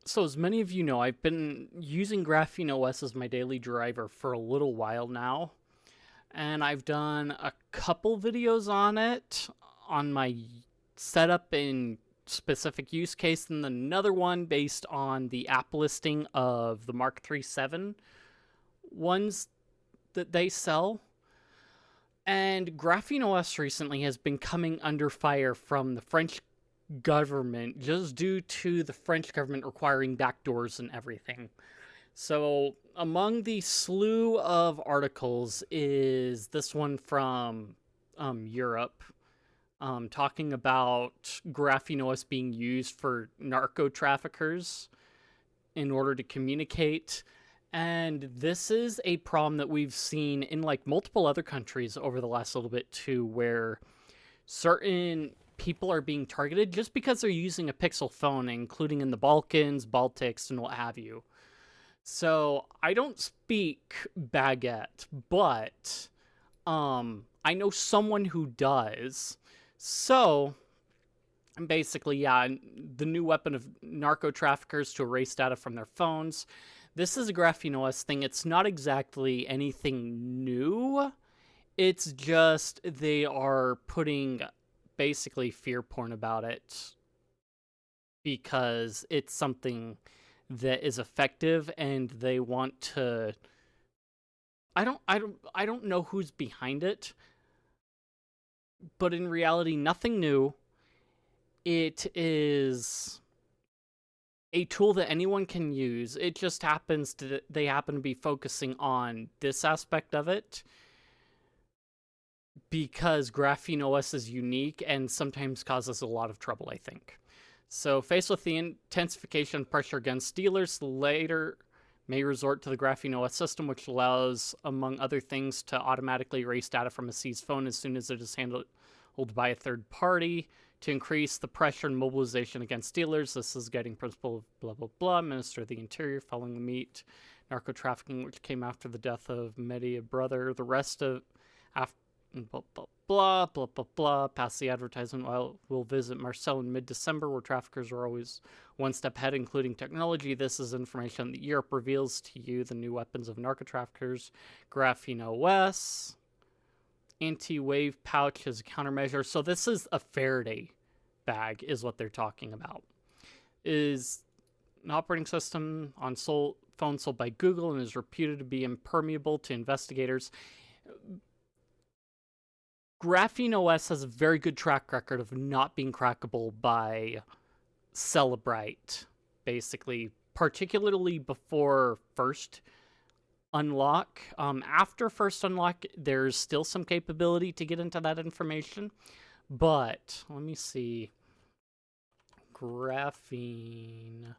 So as many of you know, I've been using GrapheneOS as my daily driver for a little while now, and I've done a couple videos on it, on my setup and specific use case, and another one based on the app listing of the Mark III 7 ones that they sell. And GrapheneOS recently has been coming under fire from the French government just due to the French government requiring backdoors and everything. So, among the slew of articles is this one from Europe, talking about GrapheneOS being used for narco traffickers in order to communicate. And this is a problem that we've seen in like multiple other countries over the last little bit too, where certain people are being targeted just because they're using a Pixel phone, including in the Balkans, Baltics, and what have you. So I don't speak baguette, but I know someone who does. So basically, yeah, the new weapon of narco traffickers to erase data from their phones. This is a GrapheneOS thing. It's not exactly anything new. It's just they are putting basically fear porn about it because it's something that is effective and they want to I don't know who's behind it, but in reality nothing new. It is a tool that anyone can use. It just happens to they happen to be focusing on this aspect of it because GrapheneOS is unique and sometimes causes a lot of trouble, I think. So, faced with the intensification pressure against dealers, later may resort to the GrapheneOS system, which allows, among other things, to automatically erase data from a seized phone as soon as it is handled by a third party. To increase the pressure and mobilization against dealers, this is guiding principle of blah, blah, blah, Minister of the Interior, following the meat, narco trafficking, which came after the death of Mehdi, a brother. The rest of, after, blah, blah, blah, blah, blah, blah, past the advertisement. We'll visit Marseille in mid-December, where traffickers are always one step ahead, including technology. This is information that Europe reveals to you the new weapons of narco traffickers. GrapheneOS. Anti-wave pouch as a countermeasure. So this is a Faraday bag is what they're talking about. Is an operating system on phone sold by Google and is reputed to be impermeable to investigators. GrapheneOS has a very good track record of not being crackable by Celebrite, basically, particularly before first unlock. After first unlock, there's still some capability to get into that information, but let me see. GrapheneOS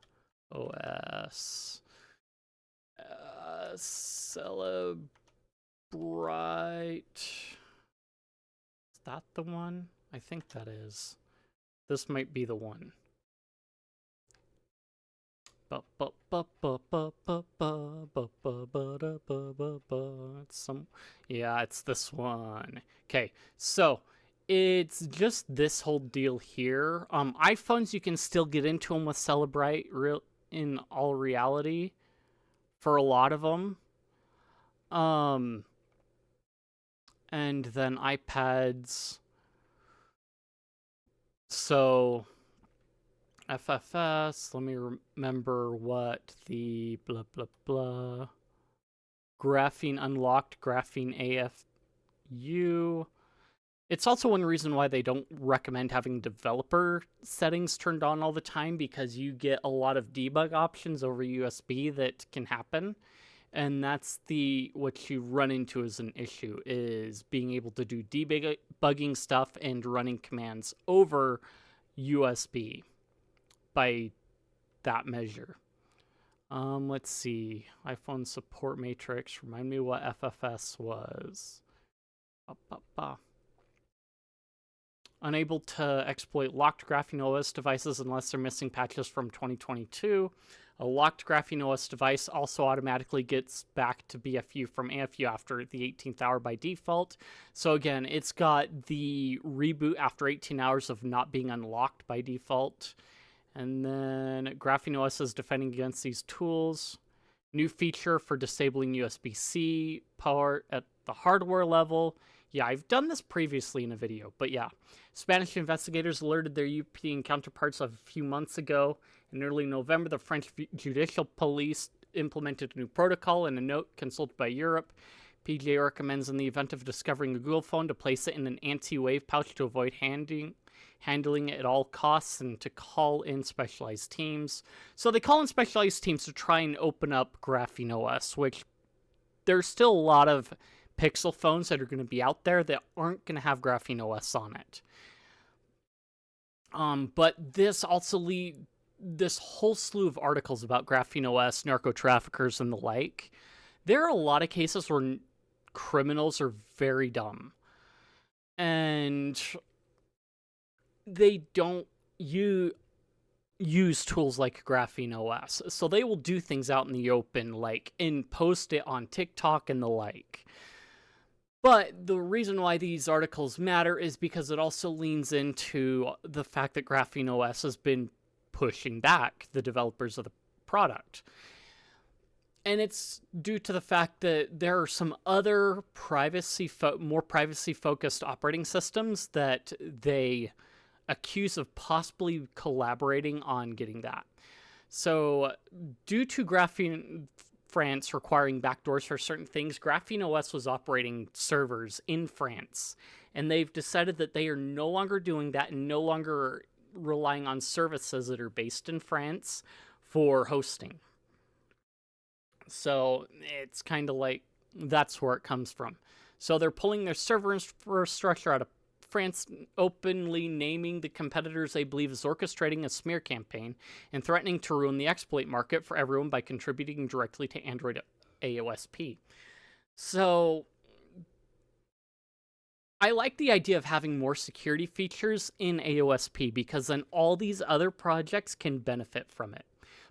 Celebrite. Is that the one? I think that is. This might be the one. It's this one. Okay, so it's just this whole deal here. iPhones, you can still get into them with Celebrite in all reality for a lot of them. And then iPads. So FFS, let me remember what the blah blah blah. Graphene Unlocked, Graphene AFU. It's also one reason why they don't recommend having developer settings turned on all the time, because you get a lot of debug options over USB that can happen. And that's what you run into as an issue, is being able to do debugging stuff and running commands over USB by that measure. Let's see. iPhone support matrix. Remind me what FFS was. Unable to exploit locked GrapheneOS devices unless they're missing patches from 2022. A locked GrapheneOS device also automatically gets back to BFU from AFU after the 18th hour by default. So again, it's got the reboot after 18 hours of not being unlocked by default. And then GrapheneOS is defending against these tools. New feature for disabling USB-C power at the hardware level. Yeah, I've done this previously in a video, but yeah. Spanish investigators alerted their European counterparts a few months ago. In early November, the French judicial police implemented a new protocol. In a note consulted by Europe, PGA recommends in the event of discovering a Google phone to place it in an anti-wave pouch to avoid handling it at all costs and to call in specialized teams. So they call in specialized teams to try and open up GrapheneOS, which there's still a lot of Pixel phones that are going to be out there that aren't going to have GrapheneOS on it. But this also this whole slew of articles about GrapheneOS, narco traffickers, and the like. There are a lot of cases where criminals are very dumb, and they don't use tools like GrapheneOS. So they will do things out in the open, like, and post it on TikTok and the like. But the reason why these articles matter is because it also leans into the fact that GrapheneOS has been pushing back the developers of the product. And it's due to the fact that there are some other more privacy-focused operating systems that they accuse of possibly collaborating on getting that. So, due to France requiring backdoors for certain things, GrapheneOS was operating servers in France, and they've decided that they are no longer doing that and no longer relying on services that are based in France for hosting. So it's kind of like that's where it comes from. So they're pulling their server infrastructure out of France, openly naming the competitors they believe is orchestrating a smear campaign and threatening to ruin the exploit market for everyone by contributing directly to Android AOSP. So I like the idea of having more security features in AOSP because then all these other projects can benefit from it.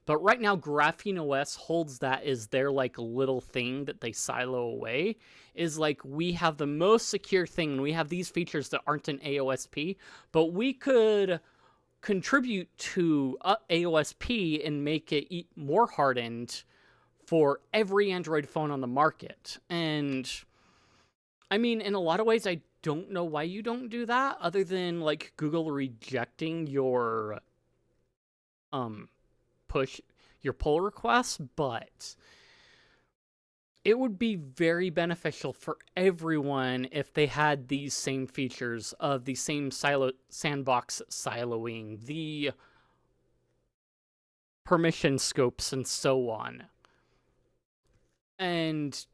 But right now, GrapheneOS holds that as their like little thing that they silo away. Is like, we have the most secure thing, and we have these features that aren't in AOSP, but we could contribute to AOSP and make it more hardened for every Android phone on the market. And I mean, in a lot of ways, I don't know why you don't do that, other than like Google rejecting your pull requests, but it would be very beneficial for everyone if they had these same features of the same sandbox siloing, the permission scopes, and so on. And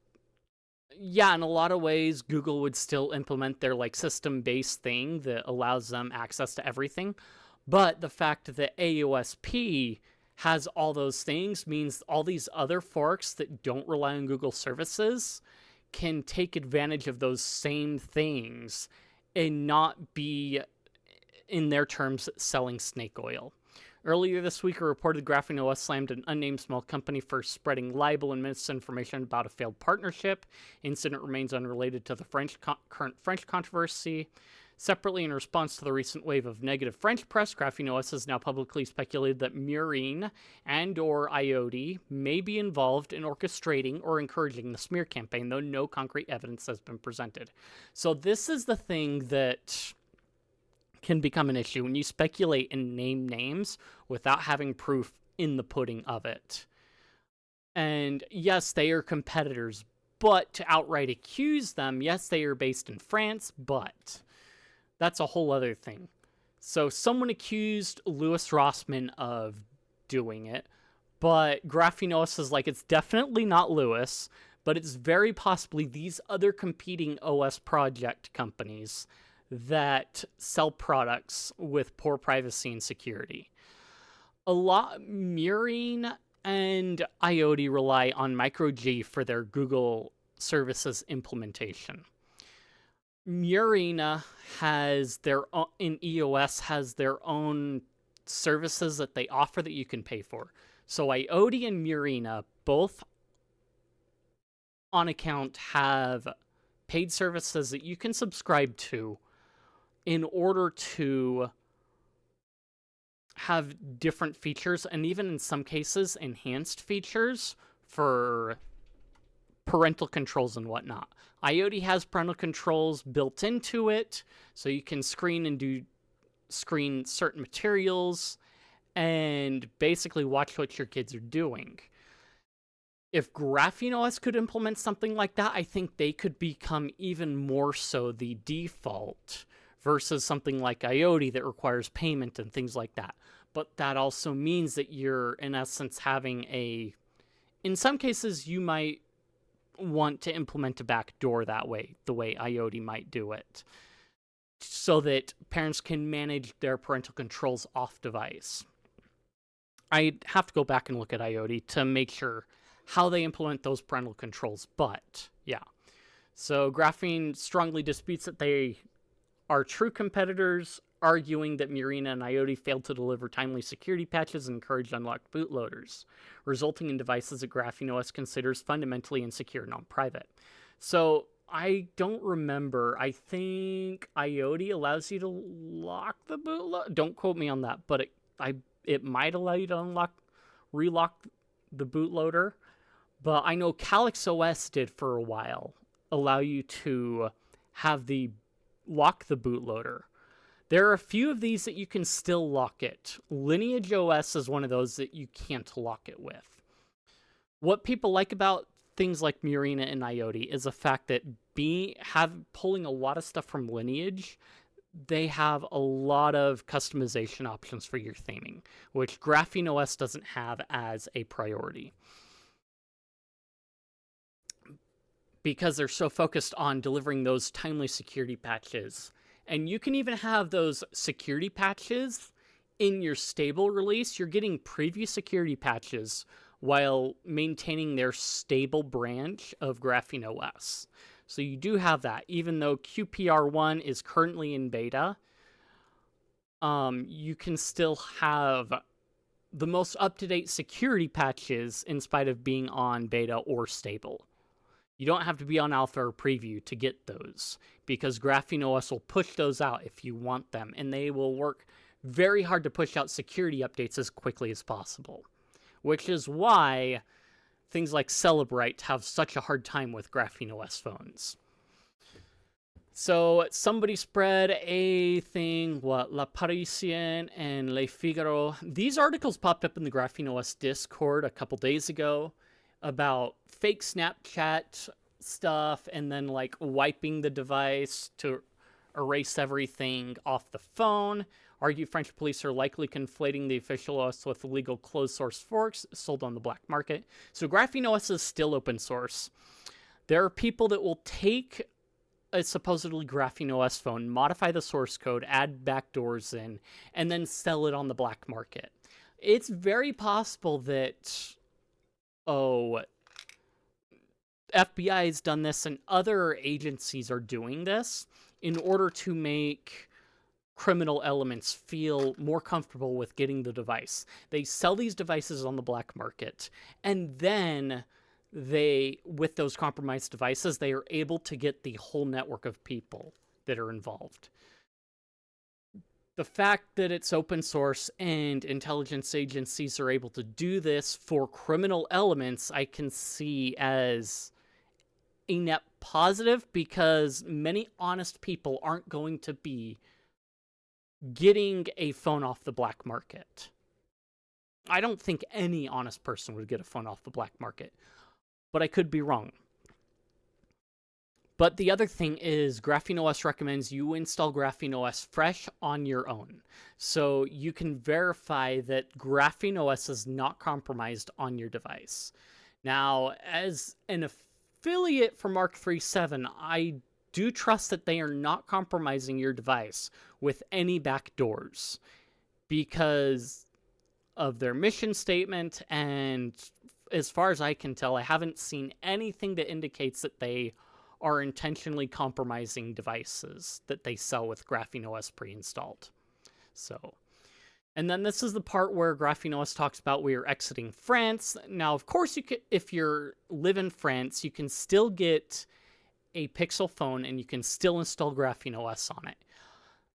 yeah, in a lot of ways, Google would still implement their like system-based thing that allows them access to everything. But the fact that AOSP has all those things means all these other forks that don't rely on Google services can take advantage of those same things and not be, in their terms, selling snake oil. Earlier this week, a reported GrapheneOS slammed an unnamed small company for spreading libel and misinformation about a failed partnership. Incident remains unrelated to the current French controversy. Separately, in response to the recent wave of negative French press, GrapheneOS has now publicly speculated that Murena and/or iode may be involved in orchestrating or encouraging the smear campaign, though no concrete evidence has been presented. So this is the thing that can become an issue when you speculate and name names without having proof in the pudding of it. And yes, they are competitors, but to outright accuse them, yes, they are based in France, but that's a whole other thing. So someone accused Louis Rossmann of doing it, but GrapheneOS is like, it's definitely not Louis, but it's very possibly these other competing OS project companies that sell products with poor privacy and security. Murena and iode rely on MicroG for their Google services implementation. Murena has in EOS has their own services that they offer that you can pay for. So iode and Murena both on account have paid services that you can subscribe to in order to have different features, and even in some cases, enhanced features for parental controls and whatnot. iode has parental controls built into it, so you can screen certain materials and basically watch what your kids are doing. If GrapheneOS could implement something like that, I think they could become even more so the default versus something like iode that requires payment and things like that. But that also means that you're, in essence, having in some cases, you might want to implement a backdoor that way, the way iode might do it, so that parents can manage their parental controls off device. I'd have to go back and look at iode to make sure how they implement those parental controls, but yeah. So Graphene strongly disputes that they are true competitors, arguing that Murena and iode failed to deliver timely security patches and encouraged unlocked bootloaders, resulting in devices that GrapheneOS considers fundamentally insecure, non-private. So I don't remember. I think iode allows you to lock the bootloader. Don't quote me on that, but it might allow you to relock the bootloader. But I know CalyxOS did for a while allow you to have lock the bootloader. There are a few of these that you can still lock it. LineageOS is one of those that you can't lock it with. What people like about things like Murena and iode is the fact that pulling a lot of stuff from Lineage, they have a lot of customization options for your theming, which GrapheneOS doesn't have as a priority, because they're so focused on delivering those timely security patches. And you can even have those security patches in your stable release. You're getting preview security patches while maintaining their stable branch of GrapheneOS. So you do have that. Even though QPR1 is currently in beta, you can still have the most up-to-date security patches in spite of being on beta or stable. You don't have to be on alpha or preview to get those, because GrapheneOS will push those out if you want them, and they will work very hard to push out security updates as quickly as possible, which is why things like Celebrite have such a hard time with GrapheneOS phones. So somebody spread a thing, La Parisien and Le Figaro. These articles popped up in the GrapheneOS Discord a couple days ago about fake Snapchat stuff and then like wiping the device to erase everything off the phone. Argue French police are likely conflating the official OS with illegal closed source forks sold on the black market. So GrapheneOS is still open source. There are people that will take a supposedly GrapheneOS phone, modify the source code, add backdoors in, and then sell it on the black market. It's very possible that FBI has done this and other agencies are doing this in order to make criminal elements feel more comfortable with getting the device. They sell these devices on the black market, and then with those compromised devices, they are able to get the whole network of people that are involved. The fact that it's open source and intelligence agencies are able to do this for criminal elements, I can see as a net positive, because many honest people aren't going to be getting a phone off the black market. I don't think any honest person would get a phone off the black market, but I could be wrong. But the other thing is GrapheneOS recommends you install GrapheneOS fresh on your own, so you can verify that GrapheneOS is not compromised on your device. Now, as an affiliate for Mark 3.7, I do trust that they are not compromising your device with any backdoors because of their mission statement, and as far as I can tell, I haven't seen anything that indicates that they are intentionally compromising devices that they sell with GrapheneOS pre-installed. So, and then this is the part where GrapheneOS talks about we are exiting France. Now, of course, you could, if you live in France, you can still get a Pixel phone and you can still install GrapheneOS on it.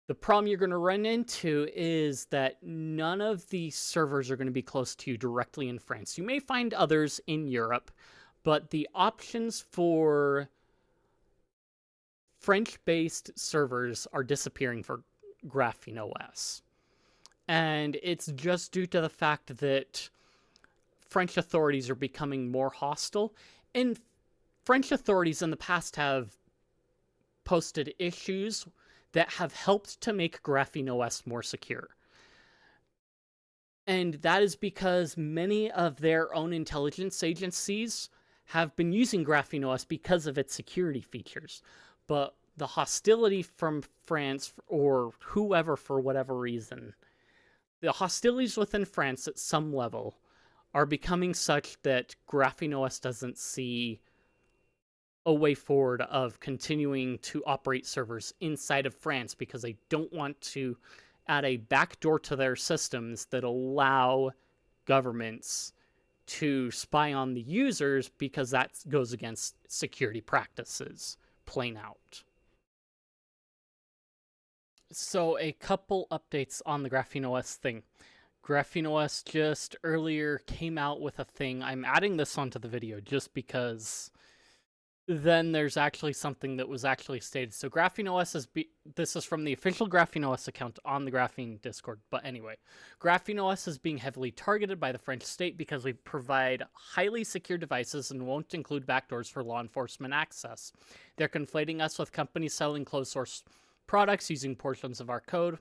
The problem you're going to run into is that none of these servers are going to be close to you directly in France. You may find others in Europe, but the options for French-based servers are disappearing for GrapheneOS. And it's just due to the fact that French authorities are becoming more hostile. And French authorities in the past have posted issues that have helped to make GrapheneOS more secure. And that is because many of their own intelligence agencies have been using GrapheneOS because of its security features. But the hostility from France or whoever, for whatever reason, the hostilities within France at some level are becoming such that GrapheneOS doesn't see a way forward of continuing to operate servers inside of France because they don't want to add a backdoor to their systems that allow governments to spy on the users, because that goes against security practices, plain out. So a couple updates on the GrapheneOS thing. GrapheneOS just earlier came out with a thing. I'm adding this onto the video just because then there's actually something that was actually stated. So GrapheneOS this is from the official GrapheneOS account on the Graphene Discord. But anyway, GrapheneOS is being heavily targeted by the French state because we provide highly secure devices and won't include backdoors for law enforcement access. They're conflating us with companies selling closed source products using portions of our code.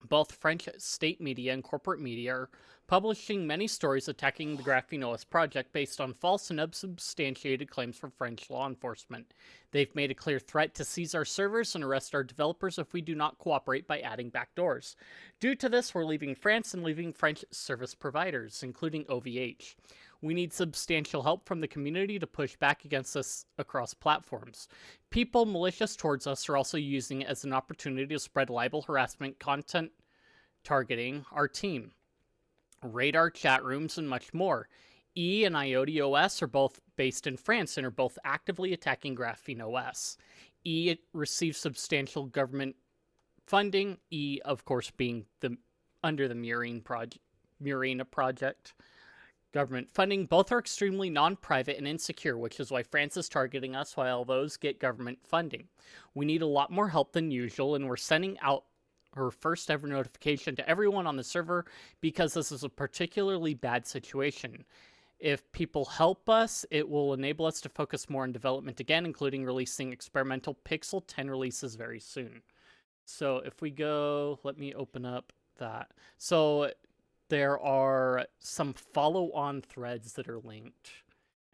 Both French state media and corporate media are publishing many stories attacking the GrapheneOS project based on false and unsubstantiated claims from French law enforcement. They've made a clear threat to seize our servers and arrest our developers if we do not cooperate by adding backdoors. Due to this, we're leaving France and leaving French service providers, including OVH. We need substantial help from the community to push back against this across platforms. People malicious towards us are also using it as an opportunity to spread libel, harassment, content targeting our team, raid our chat rooms, and much more. and iodeOS are both based in France and are both actively attacking GrapheneOS. Receives substantial government funding, of course, being under the Murena project. Government funding. Both are extremely non-private and insecure, which is why France is targeting us while those get government funding. We need a lot more help than usual, and we're sending out her first ever notification to everyone on the server because this is a particularly bad situation. If people help us, it will enable us to focus more on development again, including releasing experimental Pixel 10 releases very soon. So if we go, let me open up that. So there are some follow-on threads that are linked,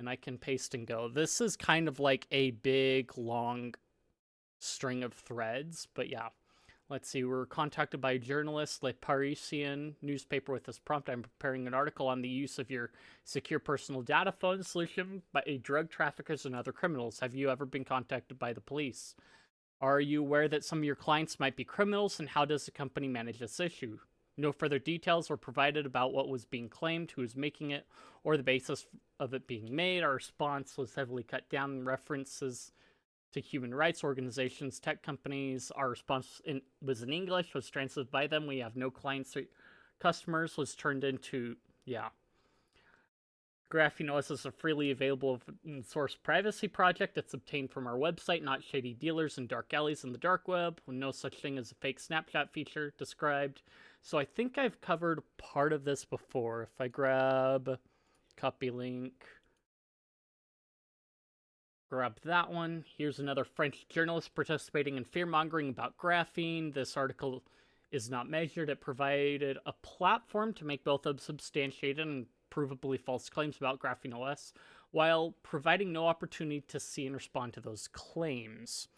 and I can paste and go. This is kind of like a big, long string of threads, but yeah. Let's see, we're contacted by a journalist, Le Parisien newspaper, with this prompt. I'm preparing an article on the use of your secure personal data phone solution by drug traffickers and other criminals. Have you ever been contacted by the police? Are you aware that some of your clients might be criminals, and how does the company manage this issue? No further details were provided about what was being claimed, who was making it, or the basis of it being made. Our response was heavily cut down in references to human rights organizations, tech companies. Our response was in English, was translated by them. We have no clients or customers, was turned into, yeah. GrapheneOS is a freely available open source privacy project. It's obtained from our website, not shady dealers and dark alleys in the dark web. No such thing as a fake snapshot feature described. So I think I've covered part of this before. If I grab copy link, grab that one. Here's another French journalist participating in fear-mongering about graphene. This article is not measured. It provided a platform to make both unsubstantiated and provably false claims about GrapheneOS, while providing no opportunity to see and respond to those claims.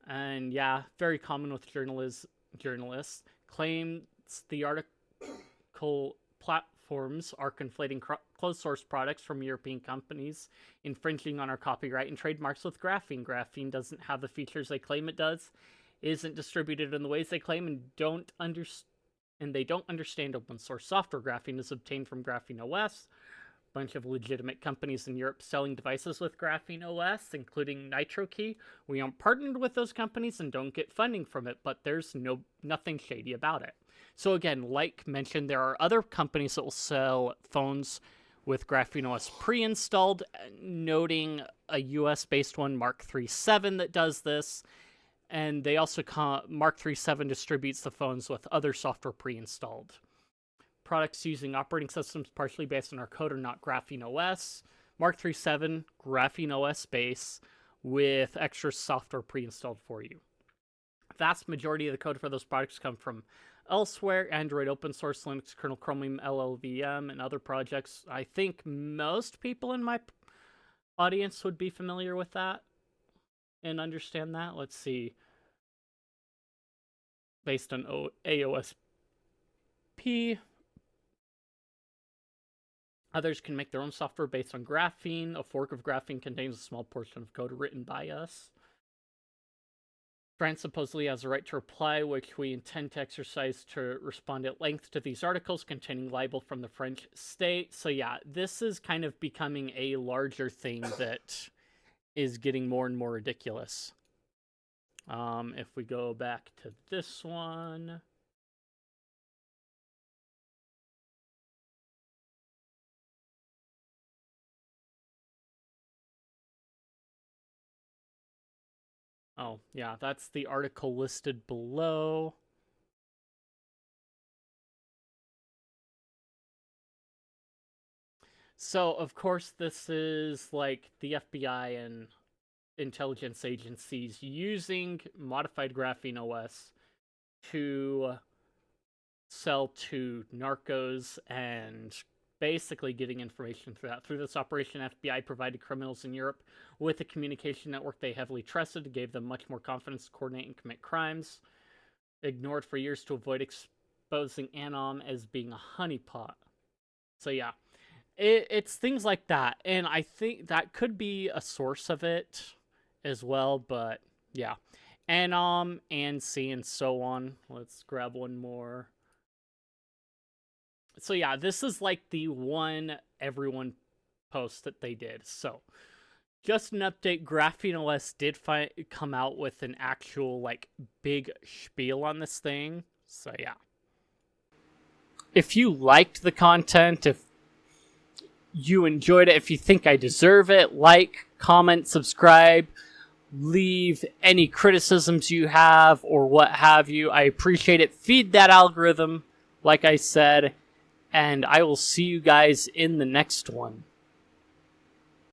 And yeah, very common with journalists. Claims the article platforms are conflating closed source products from European companies, infringing on our copyright and trademarks with graphene. Graphene doesn't have the features they claim it does, isn't distributed in the ways they claim, and they don't understand open source software. Graphene is obtained from GrapheneOS, bunch of legitimate companies in Europe selling devices with GrapheneOS, including NitroKey. We aren't partnered with those companies and don't get funding from it, but there's nothing shady about it. So again, like mentioned, there are other companies that will sell phones with GrapheneOS pre-installed, noting a US-based one, Mark III 7, that does this. And they also Mark III 7 distributes the phones with other software pre-installed. Products using operating systems partially based on our code are not GrapheneOS. Mark III 7, GrapheneOS base with extra software pre-installed for you. Vast majority of the code for those products come from elsewhere: Android open source, Linux kernel, Chromium LLVM, and other projects. I think most people in my audience would be familiar with that and understand that. Let's see. Based on AOSP. Others can make their own software based on Graphene. A fork of Graphene contains a small portion of code written by us. France supposedly has a right to reply, which we intend to exercise to respond at length to these articles containing libel from the French state. So yeah, this is kind of becoming a larger thing that is getting more and more ridiculous. If we go back to this one. Oh, yeah, that's the article listed below. So, of course, this is like the FBI and intelligence agencies using modified GrapheneOS to sell to narcos and basically getting information through that. Through this operation, FBI provided criminals in Europe with a communication network they heavily trusted, gave them much more confidence to coordinate and commit crimes, ignored for years to avoid exposing Anom as being a honeypot. So yeah, it's things like that, and I think that could be a source of it as well, but yeah. Anom, ANSI, and so on. Let's grab one more. So yeah, this is like the one everyone post that they did. So just an update, GrapheneOS did come out with an actual like big spiel on this thing. So yeah. If you liked the content, if you enjoyed it, if you think I deserve it, like, comment, subscribe, leave any criticisms you have or what have you. I appreciate it. Feed that algorithm, like I said. And I will see you guys in the next one.